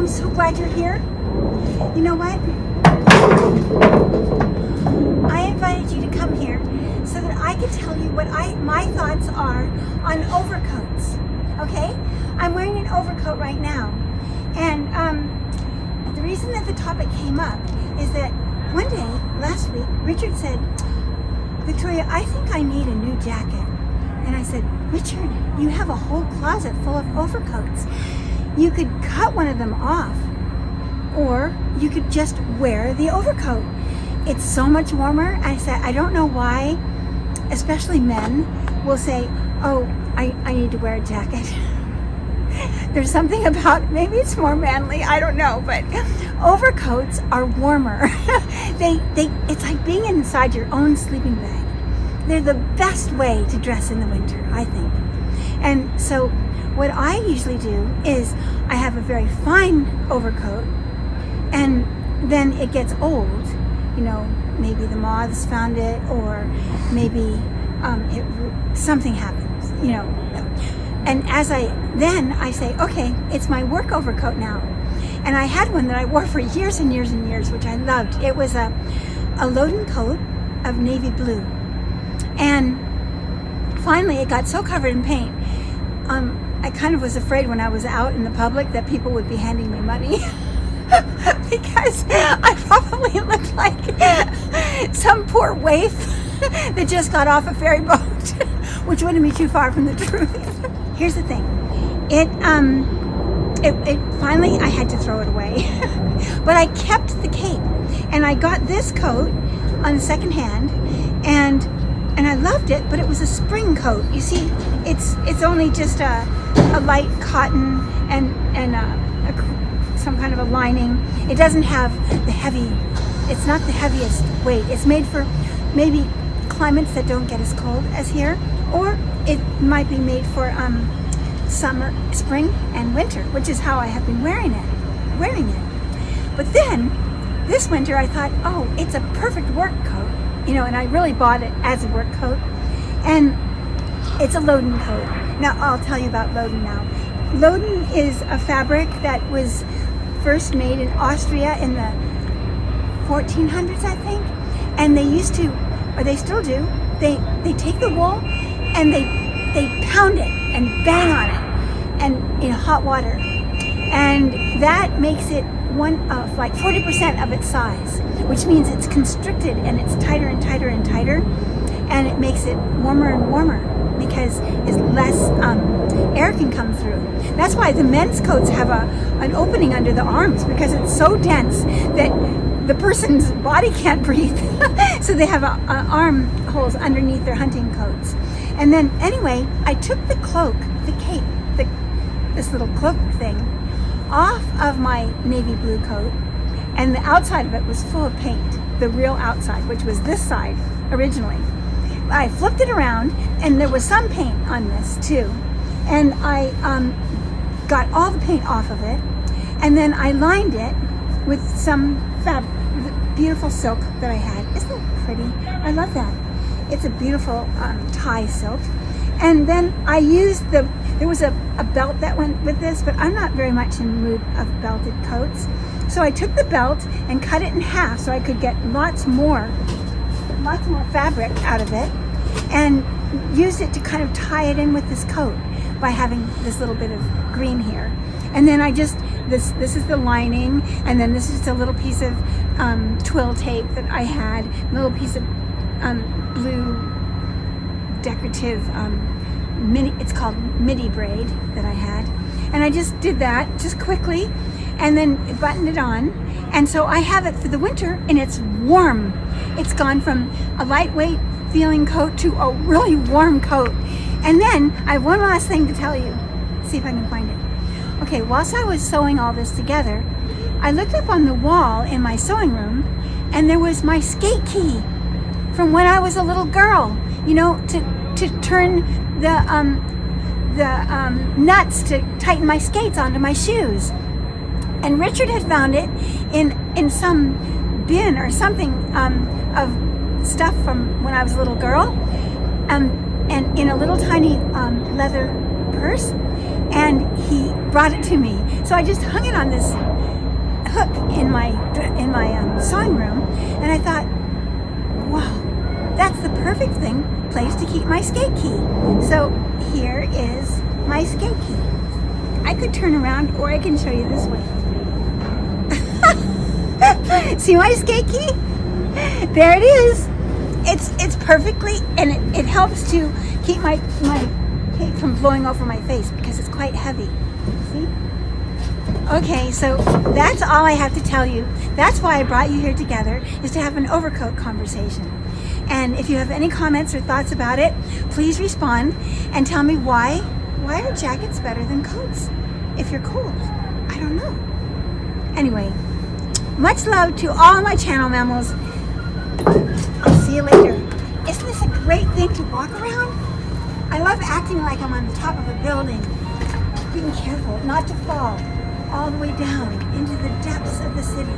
I'm so glad you're here. You know what? I invited you to come here so that I could tell you what my thoughts are on overcoats. Okay? I'm wearing an overcoat right now. And the reason that the topic came up is that one day, last week, Richard said, Victoria, I think I need a new jacket. And I said, Richard, you have a whole closet full of overcoats. You could cut one of them off, or you could just wear the overcoat. It's so much warmer. I said, I don't know why, especially men will say, oh, I need to wear a jacket. There's something about, maybe it's more manly, I don't know, but overcoats are warmer. It's like being inside your own sleeping bag. They're the best way to dress in the winter, I think. And so what I usually do is I have a very fine overcoat, and then it gets old. You know, maybe the moths found it, or maybe something happens, you know. And I say, okay, it's my work overcoat now. And I had one that I wore for years and years and years, which I loved. It was a loading coat of navy blue. And finally it got so covered in paint, I kind of was afraid when I was out in the public that people would be handing me money. Because I probably looked like some poor waif that just got off a ferry boat, which wouldn't be too far from the truth. Here's the thing. It finally, I had to throw it away. But I kept the cape, and I got this coat on second hand, and I loved it, but it was a spring coat. You see, it's only just a light cotton and some kind of a lining. It doesn't have it's not the heaviest weight. It's made for maybe climates that don't get as cold as here, or it might be made for summer, spring, and winter, which is how I have been wearing it. But then this winter I thought, oh, it's a perfect work coat, you know, and I really bought it as a work coat, and it's a Loden coat. Now I'll tell you about Loden now. Loden is a fabric that was first made in Austria in the 1400s, I think, and they used to, or they still do, they take the wool and they pound it and bang on it and in hot water, and that makes it one of like 40% of its size, which means it's constricted and it's tighter and tighter and tighter, and it makes it warmer and warmer because it's less air can come through. That's why the men's coats have an opening under the arms, because it's so dense that the person's body can't breathe. So they have arm holes underneath their hunting coats. And then anyway, I took the cloak, the cape, this little cloak thing off of my navy blue coat, and the outside of it was full of paint, the real outside, which was this side originally. I flipped it around, and there was some paint on this too, and I got all the paint off of it, and then I lined it with some beautiful silk that I had. Isn't it pretty? I love that. It's a beautiful tie silk. And then I used there was a belt that went with this, but I'm not very much in the mood of belted coats. So I took the belt and cut it in half so I could get lots more fabric out of it, and used it to kind of tie it in with this coat by having this little bit of green here. And then I just, this is the lining, and then this is a little piece of twill tape that I had, a little piece of blue decorative it's called midi braid that I had. And I just did that just quickly, and then buttoned it on. And so I have it for the winter, and it's warm. It's gone from a lightweight feeling coat to a really warm coat. And then I have one last thing to tell you. See if I can find it. Okay, whilst I was sewing all this together, I looked up on the wall in my sewing room, and there was my skate key from when I was a little girl, you know, to turn the nuts to tighten my skates onto my shoes. And Richard had found it in some bin or something of stuff from when I was a little girl, and in a little tiny leather purse, and he brought it to me. So I just hung it on this hook in my sewing room, and I thought, wow, that's the perfect place to keep my skate key. So here is my skate key. I could turn around, or I can show you this way. See my skate key? There it is. It's perfectly, and it helps to keep my cape from blowing over my face because it's quite heavy. See? Okay, so that's all I have to tell you. That's why I brought you here together, is to have an overcoat conversation. And if you have any comments or thoughts about it, please respond and tell me why are jackets better than coats if you're cold? I don't know. Anyway, much love to all my channel mammals. I'll see you later. Isn't this a great thing to walk around? I love acting like I'm on the top of a building, being careful not to fall all the way down into the depths of the city.